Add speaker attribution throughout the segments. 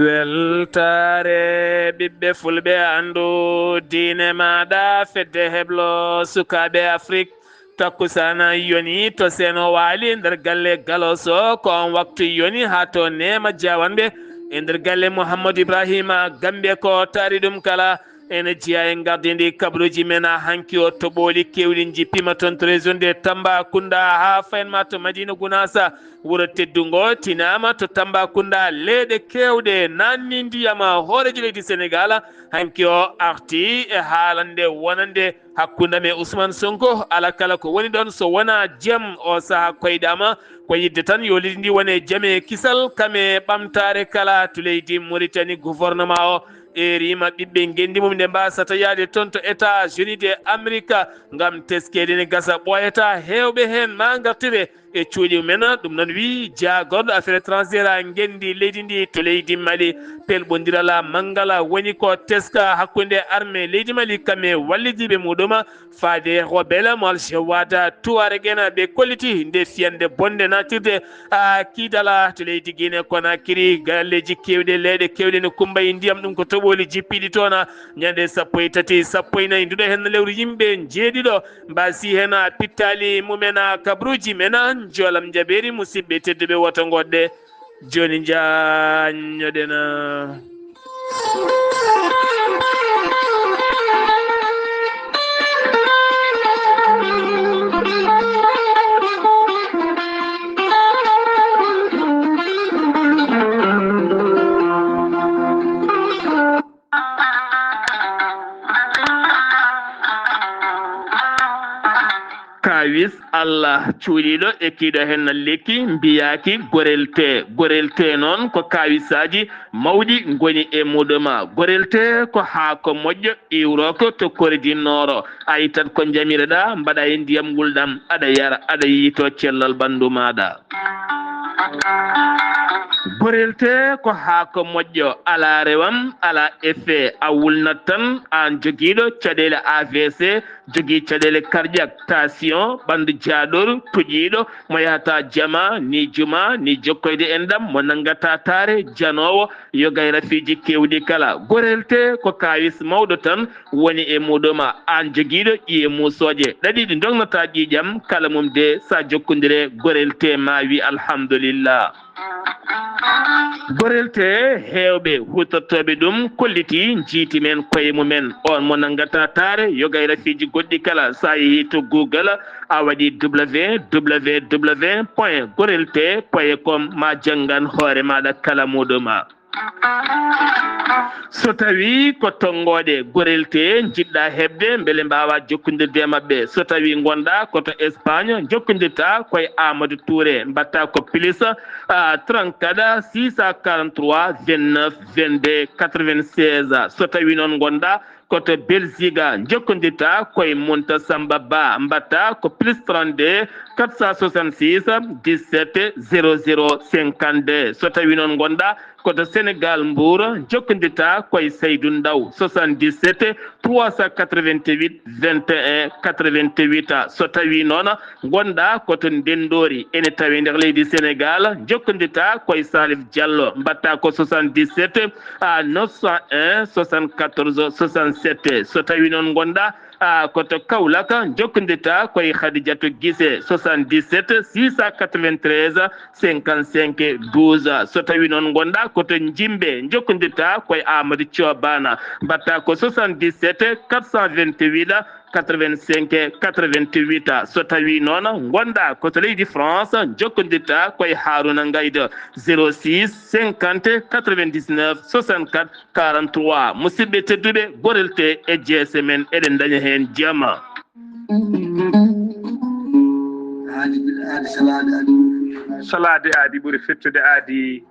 Speaker 1: weltare ɓiɓɓe fulɓe andu diine maɗa fedde heblo sukaɓe afrique takkusana yoni to seno waali nder galle galoso ko on waktu yoni ha to nema jawanɓe e nder galle mouhamadou ibrahima gambe ko taari ɗum kala ene jeeya e gardidi kabaruji men hanki o toɓoli kewɗi jippima toon to région de Tambacounda ha fayenma to Madina Gounassa wuuro teddungo tinama to Tambacounda leeɗe kewɗe nanni ndiyama hoorejo leydi Sénégal hanki o arti e haalande wonande hakkundam e Ousmane Sonko ala kala ko woni ɗon so wona jaam o saaha koyɗama ko yidde tan yo leydi ndi wone jaam e kisal kame ɓamtare kala to leydi Mauritanie gouvernement o erima ɓiɓɓe gendi mum nde mbasata yaade toon to États-Unis de Amérique gam teskede ne gasa ɓoyata hewɓe hen ma gartire e cuuɗi men ɗum noon wi jagorɗo affaire étrangère gendi leydi ndi to leydi Mali pelɓodirala mangala woni ko teska hakkude armée leydi Mali kame wallidiɓe muɗum faade rebelle mo Al-Jawad Touareg ɓe kolliti nde fiyande bonde natirde kiidala to leydi Guinée Conakry galleji kewɗe leyɗe kewɗe ne kumbayi ndiyam ɗum ko toɓoli jippiɗi toon ñande 13 14 nduɗo hen lewru yimɓe jeeɗiɗo mbasi hen pittali mumen kabruji men jolam jaɓeri musidɓe tedduɓe woto goɗɗe joni jañoɗen kawis Allah cuuɗiɗo ekkiɗo hen lekki mbiyaki gorelte noon ko kawisaji mawɗi goni e muɗum gorelte ko haako moƴƴo iwroko to koridinoro a yittat ko jamireɗa mbaɗa e ndiyam gulɗam aɗa yara aɗa yiito cellal ɓandu maɗa gorelte ko haako moƴƴo ala rewam ala effet a wulnat tan an joguiɗo caɗele AVC jogui caɗele cardiaque tension ɓandu jaaɗol toƴiɗo mo yahata jama ni juma ni jokkoyde en ɗam mo nangata taare janowo yogay rafiji kewɗi kala gorelte ko kawis mawɗo tan woni e muɗum an joguiɗo ƴiye musoje ɗaɗiɗi dognata ƴiƴam kala mum de sa jokkodire gorelte ma wi alhamdulillah gorelte hewɓe hutortoɓe ɗum kolliti jiiti men koye mumen on mo nangata taare yogay rafiji goɗɗi kala sa yeehi to Google a waɗi www.gorelte.com ma janggan hoore maɗa kala muɗuma so tawi ko tongoɗe gorelte jiɗɗa hebde beele mbawa jokkodirde e mabɓe so tawi gonɗa koto Espagne jokkodirta koye Amadou Touré mbatta ko plus 34 643 29 22 96 so tawi noon gonɗa koto Belgique jokkodirta koye Monta Samba Ba mbatta ko plus 32 466 17 00 52 so tawi noon gonɗa koto Sénégal Mbour jokkodirta koye Seydou Ndaw 77 388 21 88 so tawi noon gonɗa koto Ndendori ene tawi nder leydi Sénégal jokkodirta koye Salif Diallo mbatta ko 77 901 74 67 so tawi noon gonɗa koto Kaolack jokkodirta koye Khadidiatou Guissé 77 693 55 12 so tawi noon gonɗa koto Jimbe jokkodirta koye Amadou Thiobana mbatta ko 77 428 85 88 so tawi noon gonɗa koto leydi France jokkodirta koye Harouna Gaydou 06 50 99 64 43 musidɓe tedduɓe gorelte e jeese men eɗen daña hen jama
Speaker 2: salade aadi ɓuuri fettude aadi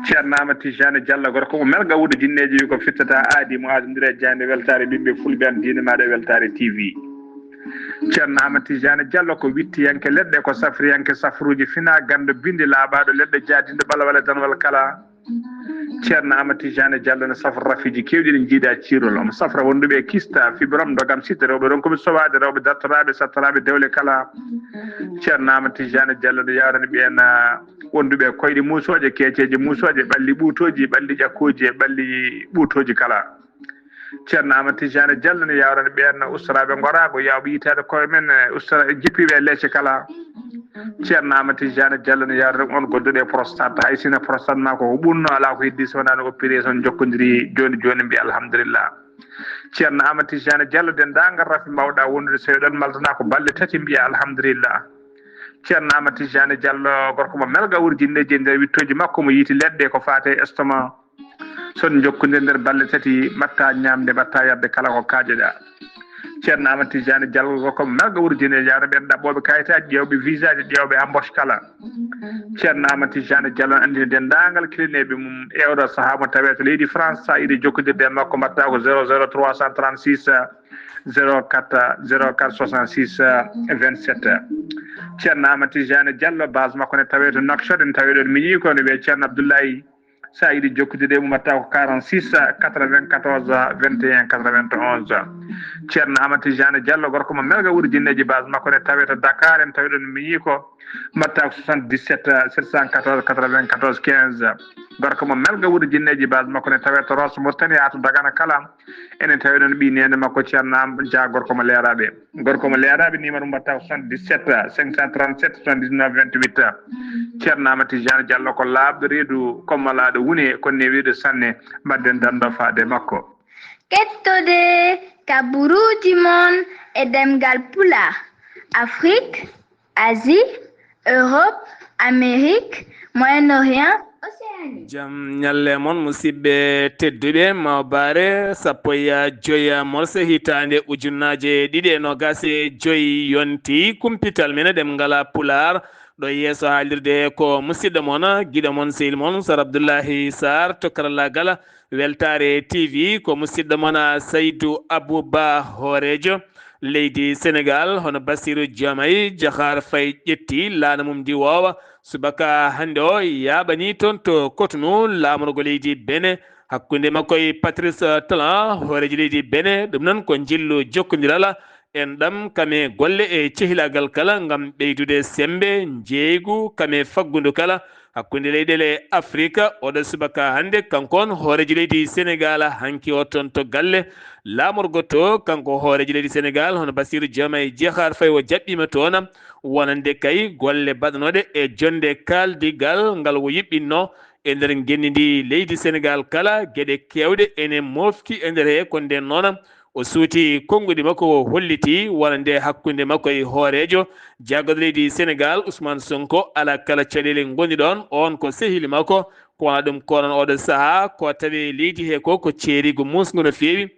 Speaker 2: ceerno Amadou Tijani Diallo gorko mo melga wuuɗo jinneji wi ko fittata aadi mo adodiri e jande weltare ɓiɓɓe fulɓe an diine maɗa weltare TV ceerno Amadou Tijani Diallo ko wittiyanke leɗɗe ko safriyanke safruji fina gando binde laaɓaɗo leɗɗe jaadinde ɓalawala danwal kala ceerno amati jane diallo ne safra rafiji kewɗi ɗe jiiɗa cirol omo safra wonduɓe kista fibrom dogam sitte rewɓe ɗon komi sowaade rewɓe dartoraɓe sattoraɓe dewle kala ceerno amati jane diallo ne yawrani ɓen wonduɓe koyɗe musoje keeceje musoje ɓalli ɓuutoji ɓalli ƴakkuji e ɓalli ɓuutoji kala ceerno amati jane diallo ne yawrani ɓen ustaraɓe gorago yawɓe yitade koye men ustara jippiɓe e leecce kala ceerno amati jane diallo ne yawrani on godduɗo e prostate hay sino prostate ma ko ɓunno ala ko heddi so wonano opération jokkodiri joni joni mbiya alhamdulillah ceerno amati jane diallo dendagal rafi mbawɗa wondude so ɗon maldana ko balɗe tati mbiya alhamdulillah ceerno amati jane diallo gorko mo melga wurjinneji e nder wittoji makko mo yiiti leɗɗe ko fate estomac son jokkodiri nder balɗe tati mbatta ñamde mbatta yabde kala ko kaajeɗa ceerno amati jane diallo gorko mo melga wurjine yawno ɓen ɗaɓɓoɓe kayitaji ƴewɓe visa ji ƴewɓe embauche kala ceerno amati jane diallo andini dendagal kilineɓe mum ewɗo saaha mo tawe to leydi france sa yiiɗi jokkodirde e makko mbatta ko 00 336 04 04 66 27 ceerno amati jane diallo base makko ne tawe to Nouakchott ne tawe ɗon miñi ko ne wiye ceerno abdoulaye sa yiiɗi jokkodirde mum mbatta ko 46 94 21 91 ceerno amati jane diallo gorko mo melga wurjinneji base makko ne tawe to Dakar en tawi ɗon miñi ko mbatta ko 77 714 94 15 gorko mo melga wurjinneji base makko ne tawe to Rosso Mauritanie ha to Dagana kala enen tawi ɗon ɓi nene makko ceerno dia gorko mo leeraɓe numéro mbatta ko 77 537 79 28 ceerno amati jane diallo ko laaɓɗo reedu kommalaɗo woni konne wiide sanne mbadden dando faade makko
Speaker 3: kettode kaburuji mon e demgal pula Afrique Asie Europe Amérique Moyen-Orient Océanie
Speaker 1: jam ñalle mon musidɓe tedduɓe mawbare sappo e joyi morse hitande ujunnaje ɗiɗi e nogas e joyi yonti kumpital men ɗem ngala pular ɗo yeeso haalirde ko musidɗo mon guiɗo mon sehil mon sar Abdoullahi Sarr to karallagal weltare TV ko musidɗo mon Saydou Abouba Horejo leydi Sénégal hono Bassirou Diomaye Diakhar Faye ƴetti laana mum ndi wowa subaka hande o yaɓani toon to Cotonou lamorgo leydi Bénin hakkude makko e Patrice Talon horejo leydi Bénin ɗum noon ko jillu jokkodiral en ɗam kame golle e cehilagal kala gam ɓeydude sembe jeygu kame faggudu kala hakkude leyɗele Afrique oɗo subaka hande kankon horejo leydi Sénégal hanki o toon to galle lamorgo to kanko horejo leydi Sénégal hono Bassirou Diomaye Diakhar Faye o jaɓɓima toon wonande kay golle baɗanoɗe e jonde kaldigal ngal wo yiɓɓinno e nder genni ndi leydi Sénégal kala gueɗe kewɗe ene mofti e nder he ko nden noon o suuti konngudi makko o holliti wonande hakkude makko e hoorejo jaggoɗo leydi Sénégal Ousmane Sonko ala kala caɗele goni ɗon on ko sehili makko ko wona ɗum konon oɗo saaha ko tawi leydi he ko ceerigo musgo no fewi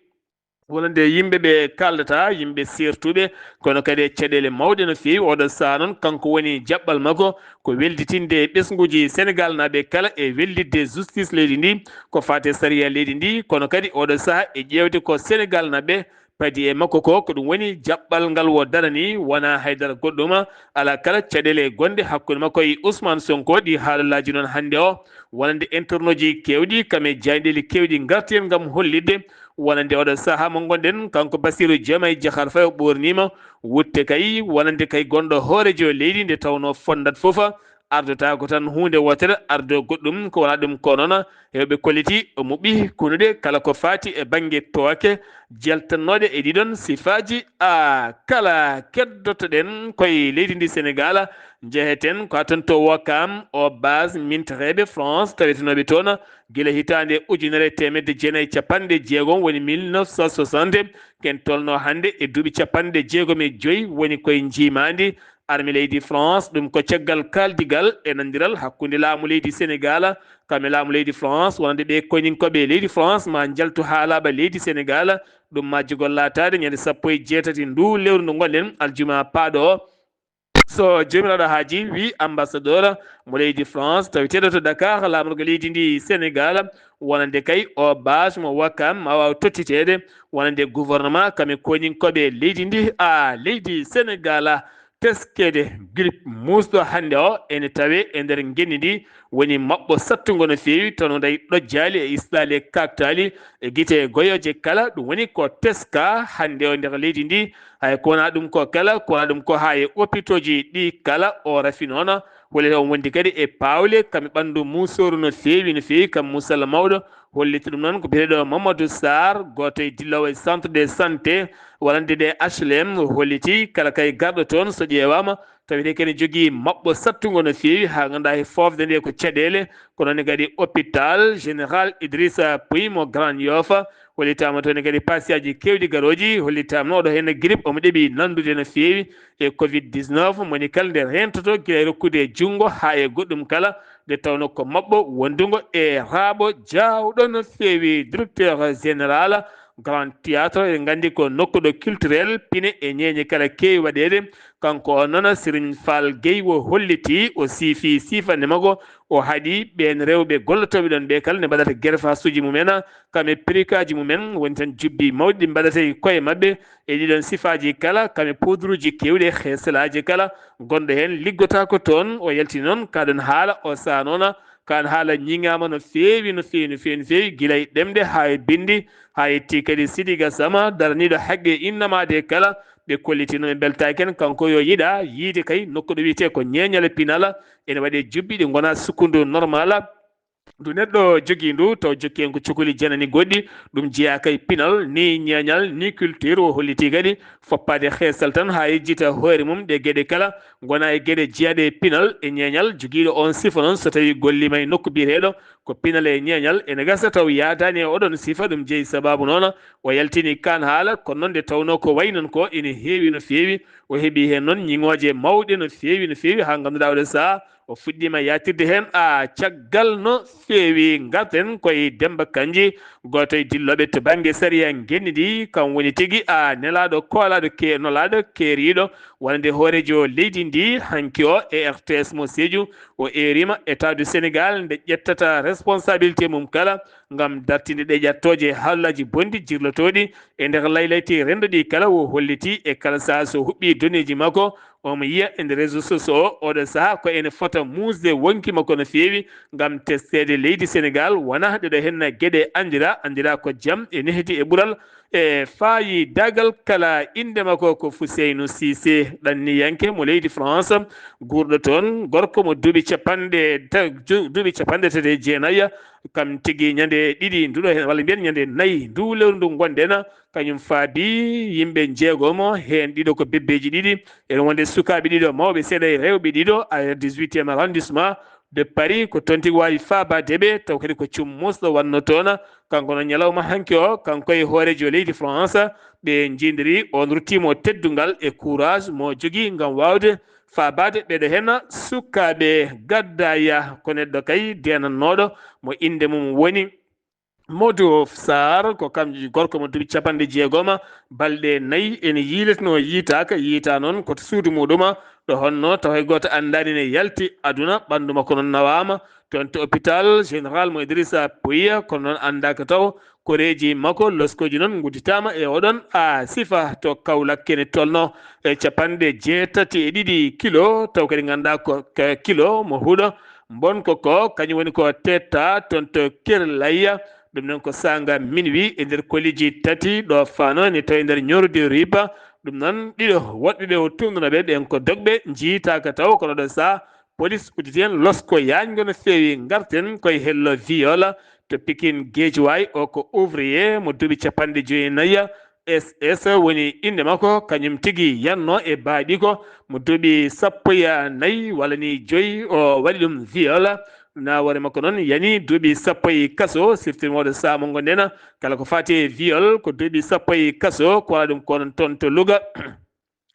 Speaker 1: wonande yimɓeɓe kaldata yimɓe sertuɓe kono kadi caɗele mawɗe no fewi oɗo saaha noon kanko woni jaɓɓal makko ko welditinde ɓesguji Sénégal naɓe kala e wellidde justice leydi ndi ko fate saria leydi ndi kono kadi oɗo saaha e ƴewde ko Sénégal naɓe padi e makko ko ɗum woni jaɓɓal ngal wo darani wona haydara goɗɗum ala kala caɗele gonɗe hakkude makko e Ousmane Sonko ɗi haalallaji noon hande o wonande internet ji kewɗi kame jayɗeli kewɗi garti hen gam hollidde wonande oɗo saaha mo gonɗen kanko Bassirou Diomaye Diakhar Faye o ɓornima wutte kay wonande kay gonɗo hoorejo leydi nde tawno fondat foof ardota ko tan hunde wotere ardo goɗɗum ko wona ɗum ko noon hewɓe kolliti mo ɓi kunude kala ko fati e banggue tooke jaltannoɗe e ɗiɗon sifaji kala keddotoɗen koye leydi ndi Sénégal jeeheten ko tan to Ouakam o base mintareɓe France tawetenoɓe toon guila hitande ujunere temedde jeenayyi capanɗe jeegom woni 1960 ken tolno hande e duuɓi capanɗe jeegom e joyyi woni koye jimadi armi leydi France ɗum ko caggal kaldigal e nandiral hakkude laamu leydi Sénégal kamɓe laamu leydi France wonande ɓe koñinkoɓe leydi France ma jaltu haalaɓa leydi Sénégal ɗum majjugol latade ñande sappo e jeetati ndu lewru ndu gonɗen aljuma paaɗo o so jomiraɗo haaji wi ambassadeur mo leydi France taweteɗo to Dakar lamorgo leydi ndi Sénégal wonande kay o base mo Ouakam ma waw tottitede wonande gouvernement kame koñinkoɓe leydi ndi leydi Sénégal teskede grip musɗo hande o ene tawe e nder genni ndi woni mabɓo sattugo no feewi tono day ɗojjali e isɗali e kaktali e guite goyoje kala ɗum woni ko teska hande o nder leydi ndi hay kowona ɗum ko kala kowona ɗum ko ha e hôpitaux ji ɗi kala o rafi noon hollita on wondi kadi e pawle kamɓe ɓandu musoru no feewi kam musalla mawɗo holliti ɗum noon ko biyeteɗo Mamadou Sarr goto e dillowo e centre de santé walande de HLM holliti kala kay garɗo toon so ƴewama tawite kene jogui mabɓo sattugo no feewi ha ganduɗa e fofde nde ko caɗele ko noon kadi hôpital général Idrissa Pouye mo Grand Yoff hollitama toon kadi pasiyaji kewɗi garoji hollitama oɗo hen grippe omo ɗeeɓi nandude no feewi e covid 19 moni kala nde rentoto guila e rokkude junggo ha e goɗɗum kala nde tawno ko mabɓo wondugo e raaɓo jawɗo no feewi directeur général Grand Théâtre e gandi ko nokkuɗo culturel pine e ñeñe kala kewi waɗede kanko o noon Serigne Fall Gueye wo holliti o siifi sifande makko o haaɗi ɓen rewɓe gollotoɓe ɗon ɓe kala ne mbaɗata guerfas uji mumen kamɓe prikaji mumen woni tan jubbi mawɗi ɗi mbaɗata e koye mabɓe e ɗiɗon sifaji kala kamɓe poudre uji kewɗi e heesalaji kala gonɗo hen liggotako toon o yalti noon kaɗon haala o saaha noon kan haala ñiŋama no feewi guila e ɗemde ha e bindi ha yetti kadi Sidi Gassama daraniɗo haqqe innamade kala ɓe kollitino ɓe beltaki hen kanko yo yiiɗa yiide kay nokkuɗo wiyete ko ñeñal pinal ene waɗe jubbi ɗi gona sukkundu normal ndu neɗɗo jogui ndu taw jokki hen ko cukalel janani goɗɗi ɗum jeeya kay pinal ni ñeñal ni culture o holliti kadi foppade heesal tan ha yejjita hoore mum ɗe gueɗe kala gona e gueɗe jeeyaɗe pinal e ñeñal joguiɗo on sifa noon so tawi gollima e nokku biyeteɗo ko pinal e ñeñal ene gasa taw yadani e oɗon sifa ɗum jeeyi sababu noon o yaltini kan haala kono noon nde tawno ko wayi non ko ene heewi no feewi o heeɓi hen noon ñiŋoje mawɗe no feewi ha ganduɗa oɗo saaha o fuɗɗima yatirde hen caggal no feewi garten koye Demba Kandji goto e dilloɓe to banggue sariya genni ndi kam woni tigui nelaɗo koolaɗo nolaɗo keeriɗo wonde hoorejo leydi ndi hanki o e RTS mo Sédhiou o erima état du Sénégal nde ƴettata responsabilité mum kala gam dartinde ɗe ƴattoje haalaji bondi jirlotoɗi e nder laylayti rendo ɗi kala o holliti e kala saaha so huɓɓi donneji makko omo yiya e nder réseau sociaux oɗo saaha ko ene fota musde wonki makko no feewi gam testede leydi Sénégal wona ɗeɗo henna gueɗe andira ko jaam e nehdi e ɓuural e faayi dagal kala inde makko ko Fouseynou Cissé ɗanniyanke mo leydi France gurɗo toon gorko mo duuɓi capanɗe tati e jeenayya kam tigui ñande ɗiɗi nduɗo hen walla mbiyen ñande nayyi ndu lewru ndu gonɗen kañum faabi yimɓe jeegomo hen ɗiɗo ko bebbeji ɗiɗi ene wonde sukaɓe ɗiɗo mawɓe seeɗa e rewɓe ɗiɗo a 18e arrondissement de Paris ko toon tigui wawi fabadeɓe taw kadi ko cummusɗo wanno toon kanko noon ñalawma hanki o kanko e hoorejo leydi France ɓe jindiri on ruttimo teddungal e courage mo jogui gam wawde fabade ɓeɗo hen sukaɓe gaddaya ko neɗɗo kay denannoɗo mo inde mum woni Modou Sarr ko kam gorko mo duuɓi capanɗe jeegom balɗe nayyi ene yiiletno yiita noon koto suudu muɗum ɗo honno taw hay goto andani ne yalti aduna ɓandu makko noon nawama toon to hôpital général mo Idrissa Pouye kono noon andaka taw koreji makko loskoji noon gudditama e oɗon sifa to Kaolack kene tolno e capanɗe jeetati e ɗiɗi kilo taw kadi ganduɗa ko kilo mo huuɗo bonko ko kañum woni ko tetta toon to Kerlayya ɗum noon ko sanga minuit e nder koliji tati ɗo fano ne tawi nder ñorde riba ɗum noon ɗiɗo woɗɓeɓe o tumdunoɓe ɓen ko dogɓe jiitaka taw kono ɗo sa police udditi hen losko yañgo no feewi garten koye hello viol to Pikine Guédiawaye o ko ouvrier mo duuɓi capanɗe joyyi SS woni inde makko kañum tigui yanno e baaɗi ko mo duuɓi sappo e nayyi walla ni joyyi o waɗi ɗum viol nawore makko noon yani duuɓi sappo e kaso siftirmoɗo saaha mo gonɗen kala ko fati e viol ko duuɓi sappo e kaso ko waɗa ɗum konon toon to Louga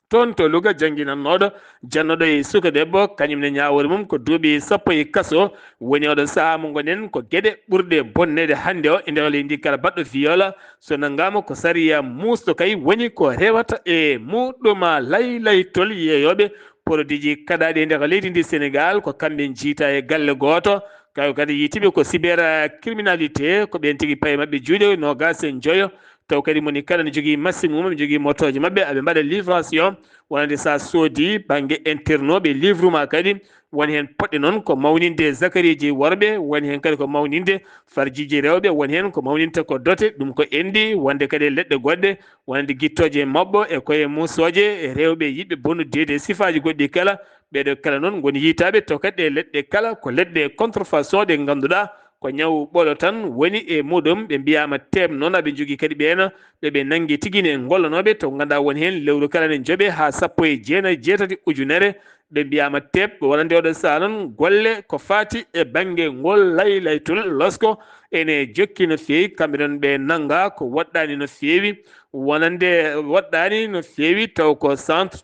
Speaker 1: toon to Louga jangguinannoɗo jannoɗo e suka debbo kañumne ñawore mum ko duuɓi sappo e kaso woni oɗo saaha mo gonɗen ko gueɗe ɓurɗe bonnede hande o e nder leydi kala baɗɗo viol so nanggama ko sariya musɗo kay woni ko rewata e muɗum laylaytol yeeyoɓe produit ji kaɗaɗi e nder leydi ndi Sénégal ko kamɓe jiita e galle goto kayo kadi yitiɓe ko cyber criminalité ko ɓen tigui paye mabɓe juuɗe 29 joyo taw kadi moni kala ne jogui machine mum jogui motoje mabɓe aɓe mbaɗa livration wonande sa soodi banggue internoɓe livre ma kadi woni hen poɗɗe noon ko mawninde zakariji worɓe woni hen kadi ko mawninde farjiji rewɓe woni hen ko mawninte ko dote ɗum ko endi wonde kadi leɗɗe goɗɗe wonande guittoje mabɓo e koye musoje e rewɓe yiɗɓe bonnude e sifaji goɗɗi kala ɓeɗo kala noon goni yitaɓe to kadi ɗe leɗɗe kala ko leɗɗe contrefaçon ɗe ganduɗa ko ñaw ɓolo tan woni e muɗum ɓe mbiyama tem noon aɓe jogui kadi ɓeena ɓeɓe nanggui tiguine gollanoɓe to ganduɗa woni hen lewru kala ne jooɓe ha sappo e jeenayyi jeetati ujunere ɓe mbiyama teb wonande oɗo saaha noon golle ko fati e banggue ngol laylaytul losko ene jokki no fewi kamɓe noon ɓe nangga ko woɗɗani no fewi wonande woɗɗani no fewi taw ko centre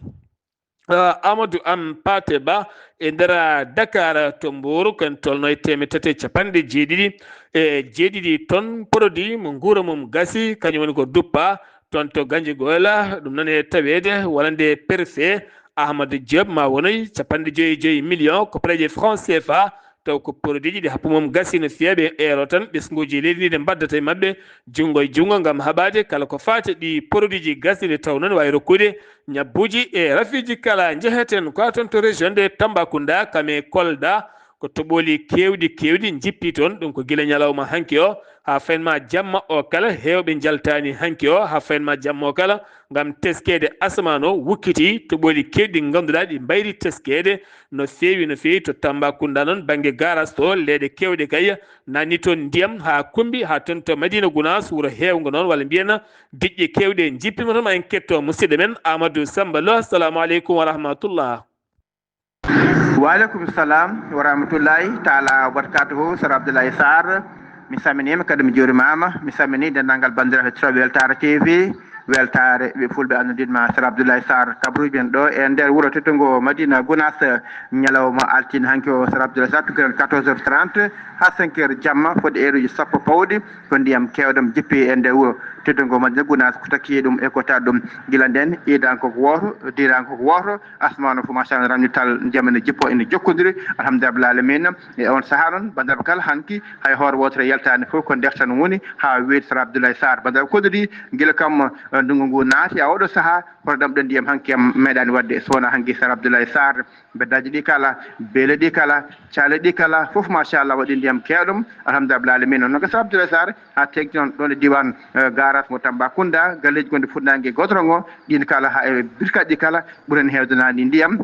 Speaker 1: Amadou Hampâté Bâ e nder Dakar to Mbour ken tolno e temed tati e capanɗe jeeɗiɗi tonnes produit mo guura mum gasi kañum woni ko duppa toon to Ganji Goyla ɗum noon e tawede wonande Perfet Ahmadou Diop ma wonoy capanɗe joyyi millions ko préje franc CFA taw ko produit ji ɗi happu mum gasi no feeɓe eero tan ɓesguji leydi ndi ɗe mbaddata e mabɓe junngo e junngo ngam haɓade kala ko fati ɗi produit ji gasɗi taw noon wawi rokkude ñabbuji e rafiji kala jeheten ko toon to région de Tambacounda kame Kolda ko toɓoli kewɗi jippi toon ɗum ko guila ñalawma hanki o ha faynma jamma o kala hewɓe jaltani hanki o ha faynma jamma o kala ngam teskede asaman o wukkiti toɓoli kewɗi ɗi ganduɗa ɗi mbayri teskede no fewi to Tambacounda noon banggue garage to leɗe kewɗe kay nanni toon ndiyam ha kumbi ha toon to Madina Gounass wuuro hewgo noon walla mbiyana diƴƴe kewɗe jippima toon ma en ketto musidɗo men Amadou Samba Lo assalamu aleykum wa rahmatullah.
Speaker 4: Waaleykum salam wa rahmatullahi taala wa barakatuhu Sir Abdoulaye Sarr mi salminima kadi mi juurimama mi salmini dendagal bandiraɓe hettitoɓe Weltare TV weltare ɓe fulɓe annudinma Sir Abdoulaye Sarr kabruji men ɗo e nder wuuro teddugo Madina Gounass ñalawma altine hanki o Sir Abdoulaye Sarr tukiren 14h30 ha 5h jamma fodde heure sappo pawɗi ko ndiyam kewɗam jippi e nder wuuro teddugo Madina Gounass ko takki ɗum e ko taɗ ɗum guila nden iidan koko woto diran koko woto asmano fo machallah ramdital ndiyam ene jippo ene jokkodiri alhamdulillah rabbil alamin e on saaha noon bandirɓe kala hanki hay hoore wotere yaltani fof ko nder tan woni ha weeti Sir Abdoulaye Sarr bandirɓe kodiri guila kam ndungu ngu naati a oɗo saaha hoto ɗamɗo ndiyam hanki am meeɗani wadde so wona hanki Sir Abdoulaye Sarr beddaji ɗi kala beele ɗi kala caale ɗi kala foof machallah waɗi ndiyam kewɗum alhamdulillah rabbil alamin noon ko Sir Abdoulaye Sarr ha tegti noon ɗon e diwan garage mo Tambacounda galleji gonɗi fuɗnague goudron o ɗin kala ha e birkaji ɗi kala ɓuuren hewdanani ndiyam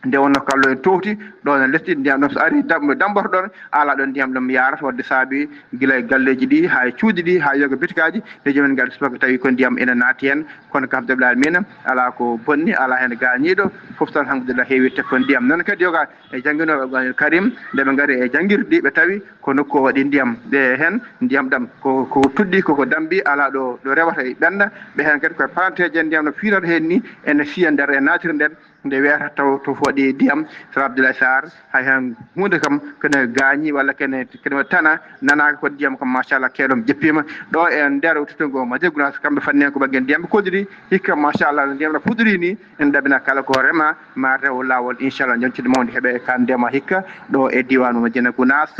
Speaker 4: nde wonno ko Allah en towti ɗon e lesɗi ndiyam ɗam so ari damboto ɗon ala ɗon ndiyam ɗam yarata wadde saabi guila e galleji ɗi ha e cuuɗi ɗi ha yoga bitikaji nde jomumen ngal subaka tawi ko ndiyam ene naati hen kono ko hamdulillah mina ala ko bonni ala hen gañiɗo foof tan alhamdulillah heewi tekko ndiyam noon kadi yoga e jangguinoɓe Karim nde ɓe gaari e jangguirɗi ɓe tawi ko nokku o waɗi ndiyam ɗe hen ndiyam ɗam ko tudɗi koko dambi ala ɗo rewata e ɓenda ɓe hen kadi koye palanteje ndiyam no fiirata hen ni ene fiya nder e natira nder nde wiyata taw to waɗi ndiyam Sir Abdoulaye Sarr hay hen hunde kam kene gaañi walla kene tana nanaka ko ndiyam kam machallah keɗom jeppima ɗo e nder tottugo Madina Gounass kamɓe fannen ko baggue ndiyam ɓe kodiri hikka machallah ndiyam ɗam fuɗɗori ni en ɗabina kala ko rema ma rewo lawol inchallah jontude mawde heeɓe ka ndema hikka ɗo e diwanu Madina Gounass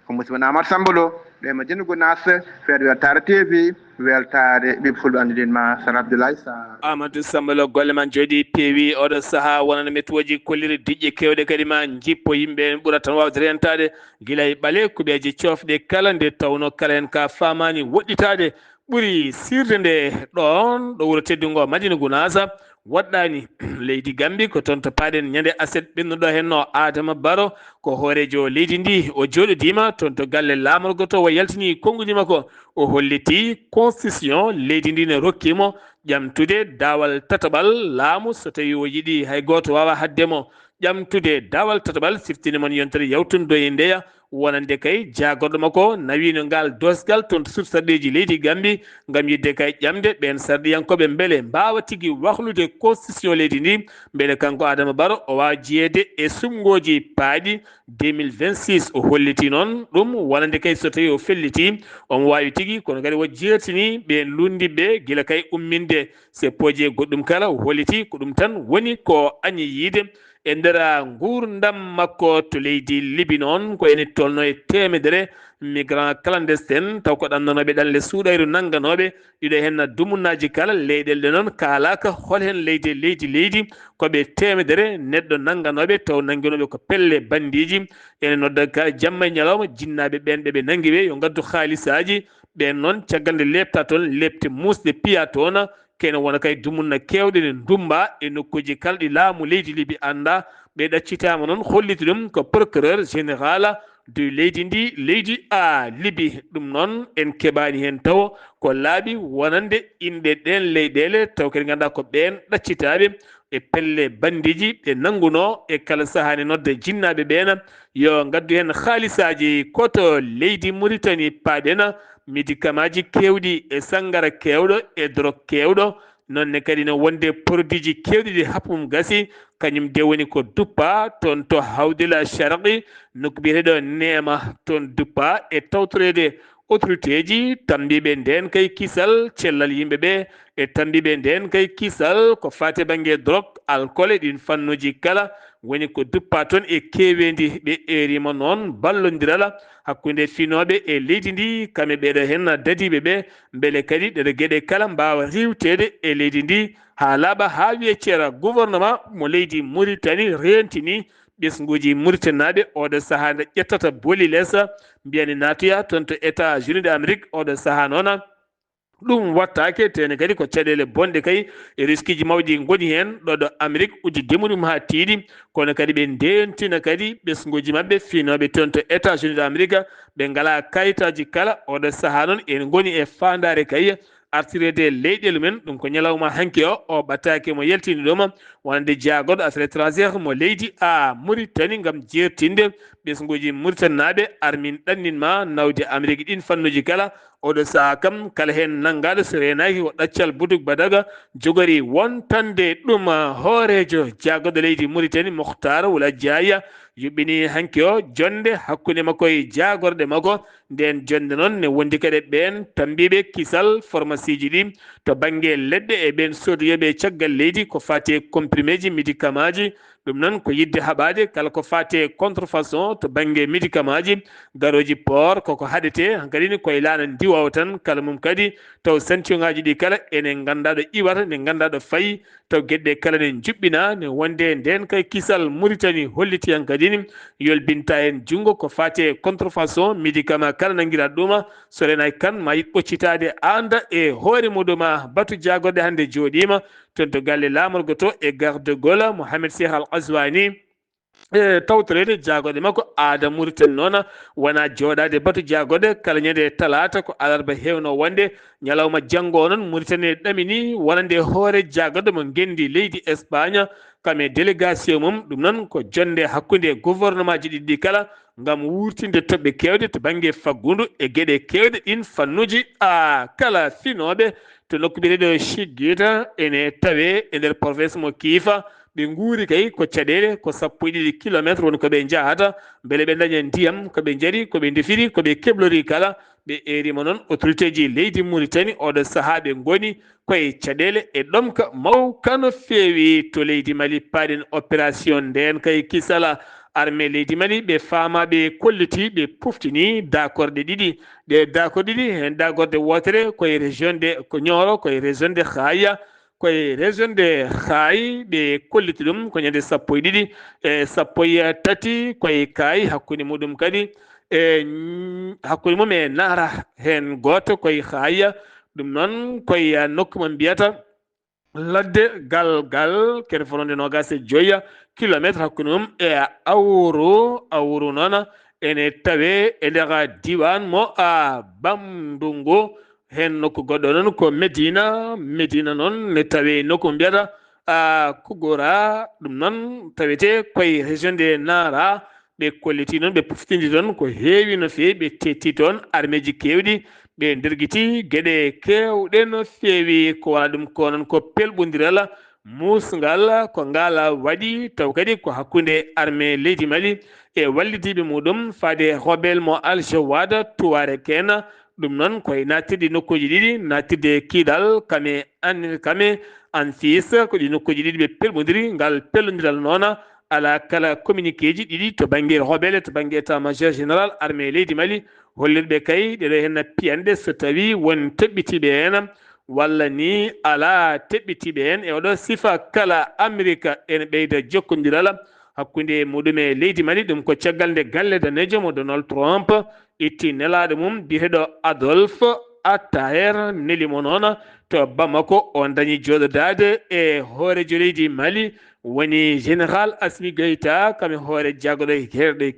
Speaker 4: ko musidɗo Amadou Samba Lo ɗe Madina Gounass feeɗo Weltare TV weltare ɓiɓe fulɓe annudinma Sir Abdoulaye Sarr.
Speaker 1: Amadou Samba Lo golle ma jooɗi peewi oɗo saaha wonano météo kolliri diƴƴe kewɗe kadi ma jippo yimɓe ɓuura tan wawde rentade guila e ɓaale kuɓeji cofɗe kala nde tawno kala hen ka famani woɗɗitade ɓuuri sirde nde ɗon ɗo wuuro teddungo Madina Gounass woɗɗani leydi Gambie ko toon to paaɗen ñande aset ɓennuɗo henno Adama Barrow ko hoorejo leydi ndi o jooɗodima toon to galle laamorgo to o yaltini konngudi makko o holliti constitution leydi ndi ne rokkimo ƴamtude daawal tataɓal laamu so tawi o yiiɗi hay goto wawa haddemo ƴamtude daawal tataɓal siftini moon yontere yawtude e ndeya wonande kay jagorɗo makko nawino ngal dosgal toon to sursarɗeji leydi Gambie gam yidde kay ƴamde ɓen sarɗiyankoɓe beele mbawa tigui wahlude constitution leydi ndi beele kanko Adama Barrow o wawa jeeyede e sumgoji paaɗi 2026 o holliti noon ɗum wonande kay so tawi o felliti on wawi tigui kono kadi o jertini ɓen lundiɓe guila kay umminde se poje goɗɗum kala o holliti ko ɗum tan woni ko añi yiide e ndera ngurdam makko to leydi Libi noon ko ene tolno e temedere migrant clandestine taw ko ɗannanoɓe ɗanle suuɗayru nangganoɓe ɗiɗo hen dumunnaji kala leyɗele ɗe noon kalaka hol hen leydi koɓe temedere neɗɗo nangganoɓe taw nanguinoɓe ko pelle bandiji ene nodda ka jamma e ñalawma jinnaɓe ɓen ɓeɓe nanggui ɓe yo gaddu haalisaji ɓen noon caggal nde lebta toon lebte musde piya toon kene wona kay dumunna kewɗe ne dumba e nokkuji kala ɗi laamu leydi Libi anda ɓe ɗaccitama noon holliti ɗum ko procureur général de leydi ndi leydi Libi ɗum noon en keɓani hen taw ko laaɓi wonande inde ɗen leyɗele taw kadi ganduɗa ko ɓen ɗaccitaɓe e pelle bandiji ɓe nangguno e kala sahani nodde jinnaɓe ɓen yo gaddu hen haalisaji koto leydi Mauritanie paɗen médicament ji kewɗi e sangara kewɗo e drogue kewɗo nonne kadi no wonde produit ji kewɗi ɗi happum gasi kañum de woni ko duppa toon to hawdila sharqi nokku biyeteɗo Neema toon duppa e tawtorede autorité ji tambiɓe nden kay kisal cellal yimɓeɓe e tambiɓe nden kay kisal ko fate banggue drogue alcool e ɗin fannuji kala woni ko duppa toon e kewendi ɓe erima noon ballodiral hakkude finoɓe e leydi ndi kamɓe ɓeɗo hen dadiɓe ɓe beele kadi ɗeɗo gueɗe kala mbawa riwtede e leydi ndi ha laaɓa ha wiye ceera gouvernement mo leydi Mauritanie rentini ɓesguji Mauritanaɓe oɗo saaha nde ƴettata booli lesa mbiyani natoya toon to États-Unis d'Amérique oɗo saaha noon ɗum wattake tene kadi ko caɗele bonɗe kay e risque ji mawɗi goni hen ɗoɗo Amérique uji demuɗum ha tiiɗi kono kadi ɓe ndentina kadi ɓesguji mabɓe finoɓe toon to États-Unis d'Amérique ɓe ngala kayitaji kala oɗo saaha noon en goni e fandare kay artirede leyɗele men ɗum ko ñalawma hanki o ɓattake mo yaltini ɗum wonande jaagoɗo affaire étrangère mo leydi Mauritanie gam jertinde ɓesguji Mauritanaɓe armin ɗanninma nawde Amérique ɗin fannuji kala oɗo saaha kam kala hen naggaɗo so renaki ko ɗaccal Boudou Badaga jogori wontande ɗum hoorejo jaagoɗo leydi Mauritanie Mokhtar Wula Diaya yuɓɓini hanki o jonde hakkude makko e jagorɗe makko nden jonde noon ne wondi kadi ɓen tambiɓe kisal pharmacie ji ɗi to banggue leɗɗe e ɓen sodoyoɓe caggal leydi ko fate comprimé ji médicament ji ɗum noon ko yidde haɓade kala ko fate contrefaçon to banggue médicament ji garoji port koko haɗete hankkadine koye lana ndiwaw tan kala mum kadi taw sanction ngaji ɗi kala enen ganda ɗo iwata nde ganda ɗo fayi taw gueɗɗe kala ne juɓɓina ne wonde nden kay kisal Mauritanie holliti hankkadine yolbinta en junggo ko fate contrefaçon médicament kala nanguira ɗuma so renay kan ma yit ɓoccitade anda e hoore muɗuma batu jagorɗe hande joɗima toon to galle lamorgo to e garde de Gaulle Mohamed Cheikh Al Qazwani e tawtorede jaagoɗe makko aada Mauritanie noon wona jooɗade batu jaagoɗe kala ñande talata ko alarba hewno wonde ñalawma janggo noon Mauritanie ɗamini wonande hoore jaagoɗe mo gendi leydi Espagne kame délégation mum ɗum noon ko jonde hakkude gouvernement ji ɗiɗɗi kala gam wurtinde toɓɓe kewɗe to banggue faggudu e gueɗe kewɗe ɗin fannuji kala finoɓe to nokku mbiyeteɗo Chidguita ene tawe e nder province mo Kiifa ɓe guuri kay ko caɗele ko 1.2 kilométre woni koɓe jahata beele ɓe daña ndiyam koɓe jaari koɓe defiri koɓe keblori kala ɓe erima noon autorité ji leydi Mauritanie oɗo saaha ɓe goni koye caɗele e ɗomka mawka no feewi to leydi Mali paɗen opération nden kay kisala armée leydi Mali ɓe faamaɓe kolliti ɓe puftini dakorde ɗiɗi ɗe dakorde ɗiɗi hen dakorde wotere koye région de ko Nioro koye région de Khaya koye région de Khayi ɓe kolliti ɗum ko ñande 12 e 13 koye Kayi hakkude muɗum kadi e hakkude mum e Nara hen goto koye Khaya ɗum noon koye nokku mo mbiyata ladde galgal kene fonde nogas e joyya kilométre hakkude mum e awru noon ene tawe e nder diwan mo Bamdungu hen nokku goɗɗo noon ko Medina noon ne tawe nokku mbiyata Kugora ɗum noon tawete koye région de Nara ɓe kolliti noon ɓe puftidi toon ko heewi no feewi ɓe tetti toon armée ji kewɗi ɓe nderguiti gueɗe kewɗe no feewi ko wona ɗum ko noon ko pelɓodiral musgal ko ngala waɗi taw kadi ko hakkude armée leydi Mali e wallidiɓe muɗum fade rebelle mo Al Jawad tuware ken ɗum noon koye nattirɗe nokkuji ɗiɗi nattirde kiiɗal kame an fils ko ɗi nokkuji ɗiɗi ɓe pelɓodiri ngal pellodiral noon ala kala communiqué ji ɗiɗi to banggue hobele to banggue état majeur général armée leydi Mali hollirɓe kay ɗeɗo henna piyande so tawi won teɓɓitiɓe hen walla ni ala teɓɓitiɓe hen e oɗo sifa kala Amérique ene ɓeyda jokkodiral hakkude muɗum e leydi Mali ɗum ko caggal nde galle danejo mo Donald Trump itti nelaɗo mum biyeteɗo Adolphe Attaher nelimo noon to Bamako on dañi joɗodade e hoorejo leydi Mali woni général Assimi Goïta kami hoore jagoɗo herɗe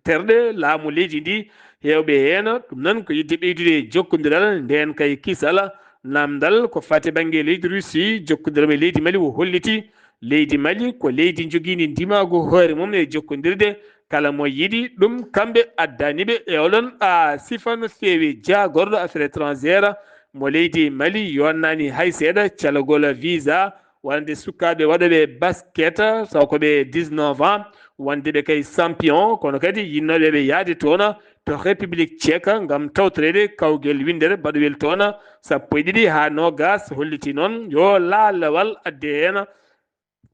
Speaker 1: terɗe laamu leydi ndi hewɓe hen ɗum noon ko yidde ɓeydude jokkodiral nden kay kisal namdal ko fate banggue leydi Russie jokkodiral e leydi Mali o holliti leydi Mali ko leydi joguidi ndimago hoore mum e jokkodirde kala mo yiɗi ɗum kamɓe addaniɓe e oɗon sifa no fewi jagorɗo affaire étrangère mo leydi Mali yonnani hay seeɗa calagol visa wonde sukaɓe waɗoɓe basket taw koɓe 19 ans wonde ɓe kay champion kono kadi yinnoɓeɓe yaade toon to république tchèque gam tawtorede kawguel windere baɗowel toon 12 ha 20 holliti noon yo laalawal adde hen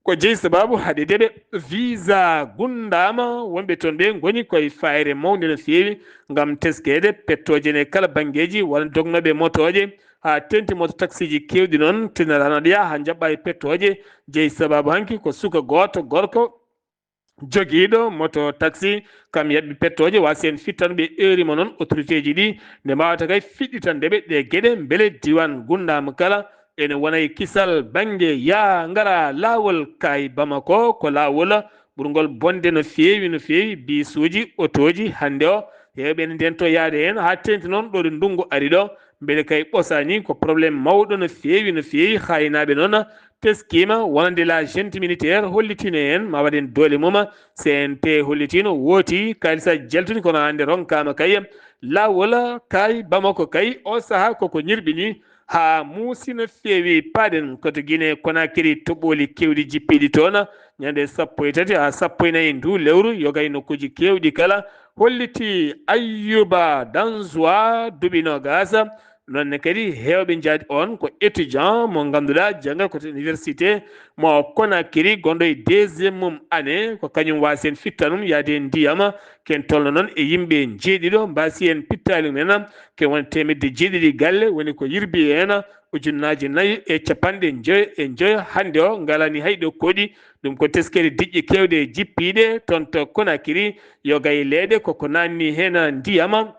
Speaker 1: ko jeeyi sababu haɗe deɓe visa gundama wonɓe toon ɓe goni koye fayre mawde no fewi gam teskede pettoje ne kala banggueji walla dognoɓe motoje ha tenti moto taxi ji kewɗi noon tinaranoɗoya ha jaɓɓa e pettoje jeeyi sababu hanki ko suka goto gorko joguiɗo moto taxi kam yaɓɓi pettoje wasi en fittanuɓe heure mo noon autorité ji ɗi nde mbawata kay fiɗɗitandeɓe ɗe gueɗe beele diwan gundama kala ene wona e kisal banggue ya ngara lawol kay Bamako ko lawol ɓurgol bonde no fewi bisuji autoji hande o hewɓe ne ndento yaade hen ha tenti noon ɗo ndungu ari ɗo beele kay ɓosani ko probléme mawɗo no fewi haynaɓe noon teskima wonande la junte militaire hollitino hen ma waɗen doole mum CNT hollitino wooti kalisa jaltude kono hande ronkama kay lawol kay Bamako kay o saaha koko ñirɓini ha muusino fewi paɗen koto Guinée Conakry toɓɓoli kewɗi jippiɗi toon ñande 13 ha 14 ndu lewru yogay nokkuji kewɗi kala holliti Ayyuba Danzoua duuɓi nogas nonne kadi hewɓe jaadi on ko étudiant mo ganduɗa jangga koto université mo Conakry gonɗo e 2e année ko kañum wasi en fittanum yaade ndiyam ken tolno noon e yimɓe jeeɗiɗo mbasi en pittali men ken woni temedde jeeɗiɗi galle woni ko yirbi hen ujunnaje 450 hande o ngalani hayɗo koɗi ɗum ko teskede diƴƴe kewɗe jippiɗe toon to Conakry yogay leede koko nanni hen ndiyam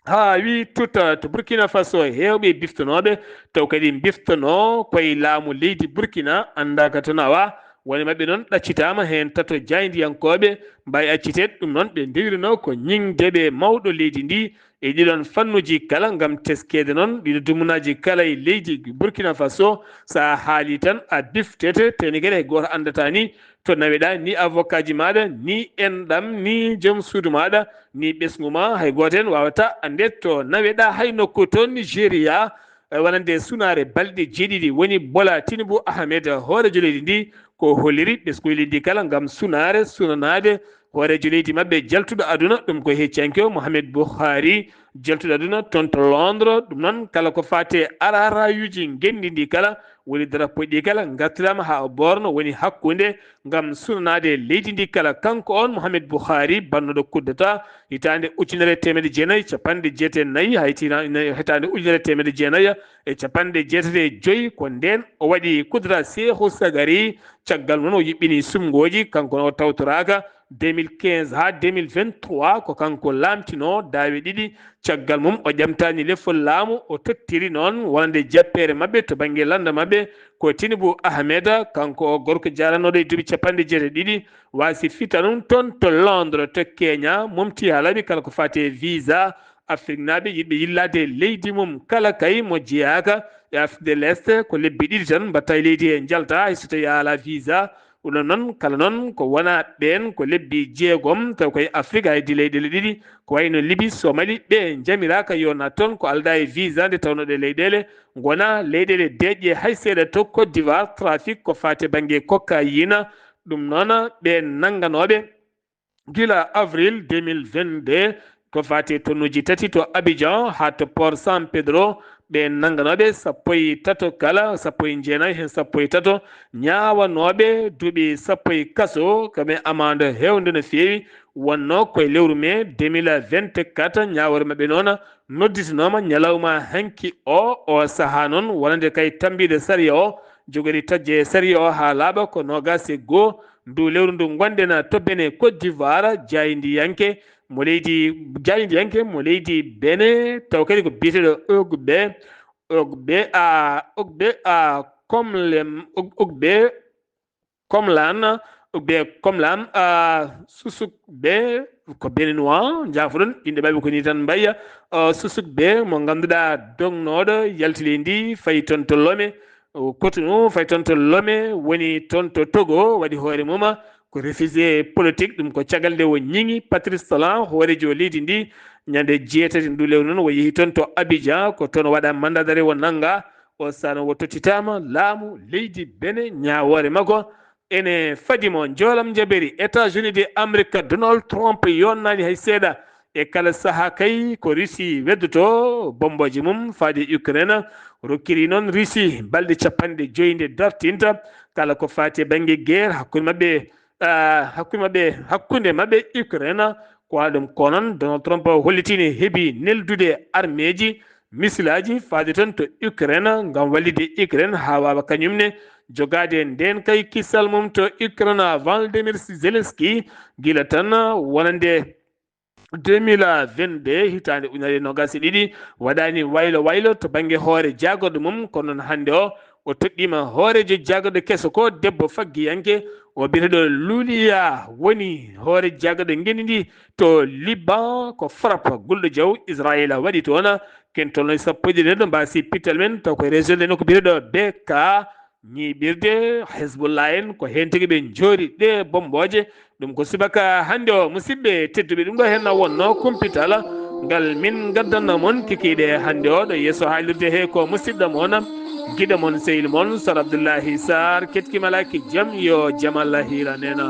Speaker 1: ha wi tuta to Burkina Faso hewɓe biftanoɓe taw kadi biftano koye laamu leydi Burkina andaka to nawa woni mabɓe noon ɗaccitama hen tato jaydiyankoɓe mbawi accitede ɗum noon ɓe ndegrino ko ñingdeɓe mawɗo leydi ndi e ɗiɗon fannuji kala gam teskede noon ɗiɗo dumunaji kala e leydi Burkina Faso sa haali tan a biftete teni kadi hay goto andata ni to naweɗa ni avocat ji maɗa ni enɗam ni joom suudu maɗa ni ɓesgu ma hay goto hen wawata ande to naweɗa hay nokku to Nigéria wonande sunare balɗe jeeɗiɗi woni Bola Tinubu Ahmed hoorejo leydi ndi ko holliri ɓesgu leydi kala gam sunanade hoorejo leydi mabɓe jaltuɗo aduna ɗum ko heccanke Mohamed Buhari jaltuɗo aduna toon to Londres ɗum noon kala ko fate ararayuji gendidi kala woni drapeau ɗi kala gartirama ha borno woni hakkude gam sunanade leydi ndi kala kanko on Mohamed Buhari bannoɗo kuddata hitande 1994 hitande 1995 ko nden o waɗi kudra Sékou Sagari caggal noon o yuɓɓini sumgoji kanko o tawtoraka 2015 ha 2023 ko kanko lamtino daawe ɗiɗi caggal mum o ƴamtani lefol laamu o tottiri noon wonde jappere mabɓe to banggue landa mabɓe ko Tinubu Ahmed kanko o gorko jaranoɗo e duuɓi 92 wasi fitta ɗum toon to Londres to Kenya momti haalaɓi kala ko fate visa Afrique naaɓe yiɗɓe yillade leydi mum kala kay mo jeeyaka e Afrique de l'Est ko lebbi ɗiɗi tan mbatta e leydi e jalta hay so tawi ala visa ɗum noon kala noon ko wona ɓen ko lebbi 6 taw koye Afrique haydi leyɗele ɗiɗi ko wayno Libye Somalie ɓe jamiraka yona toon ko alda e visa nde tawnoɗe leyɗele gona leyɗele deƴƴe hay seeɗa to Côte d'Ivoire trafic ko fate banggue cocaïne ɗum noon ɓe nangganoɓe gila avril 2022 ko fate tonnuji 3 to Abidjan ha to Port San Pedro ɓe nanganoɓe sappo e tato kala sappo e jeenayi hen sappo e tato ñawanoɓe duuɓi sappo e kaso kaɓe amande hewde no feewi wonno koye lewru mai 2024 ñawore mabɓe noon nodditanoma ñalawma hanki o saaha noon wonande kay tambide sariya o jogori tajje sariya o ha laaɓa ko nogas e goho ndu lewru ndu gonɗen to Benin Côte d'Ivoire jaydiyanke mo leydi Benin taw kadi ko biyeteɗo Komlan Susukbe ko Béninois jafuɗon inde mabɓe ko ni tan mbayya Susukbe mo ganduɗa dognoɗo yaltile ndi fayi toon to Lomé Cotonou fayi toon to Lomé woni toon to Togo waɗi hoore mum ko réfugié politique ɗum ko caggal nde o ñiŋi Patrice Talon hoorejo leydi ndi ñande jeetati ndu lewru noon o yeehi toon to Abidjan ko toon waɗa mandat d'arrêt o nanga o sano o tottitama laamu leydi Benin ñawore makko ene fadimo joolam jaɓeri États-Unis de Amérique Donald Trump yonnani hay seeɗa e kala saaha kay ko Russie weddoto bomboji mum faade Ukraine rokkiri noon Russie balɗe 50 dartinta kala ko fati banggue guerre hakkude mabɓe Ukraine ko ɗum ko noon Donald Trump hollitini heeɓi neldude armeji misilaji faade toon to Ukraine gam wallide Ukraine ha wawa kañumne jogade nden kay kissal mum to Ukraine Volodymyr Zelensky gila tan wonande 2022 hitande ujunere nogas e ɗiɗi waɗani waylo to banggue hoore jagorɗo mum kono noon hande o toɗɗima hoorejo jagorɗo kesso ko debbo faggiyanke o biyeteɗo Lulia woni hoore jagorɗo ngendi ndi to Liban ko frappe gulɗo diaw Israël waɗi toon ken tolno sappo e ɗiɗi neɗɗo mbasi pittal men taw koye région ɗe ko biyeteɗo BK ñiɓirde Hezbollah en ko hen tigui ɓe joori ɗe bomboje ɗum ko subaka hande o musidɓe tedduɓe ɗum ɗo hen wonno kumpital ngal min gaddanno moon kikiɗe hande o ɗo yesso haalirde he ko musidɗo moon guiɗo moon sehil moon Sar Abdoullahi Sarr ketkimalaki jaam yo jaam Allah hiira nena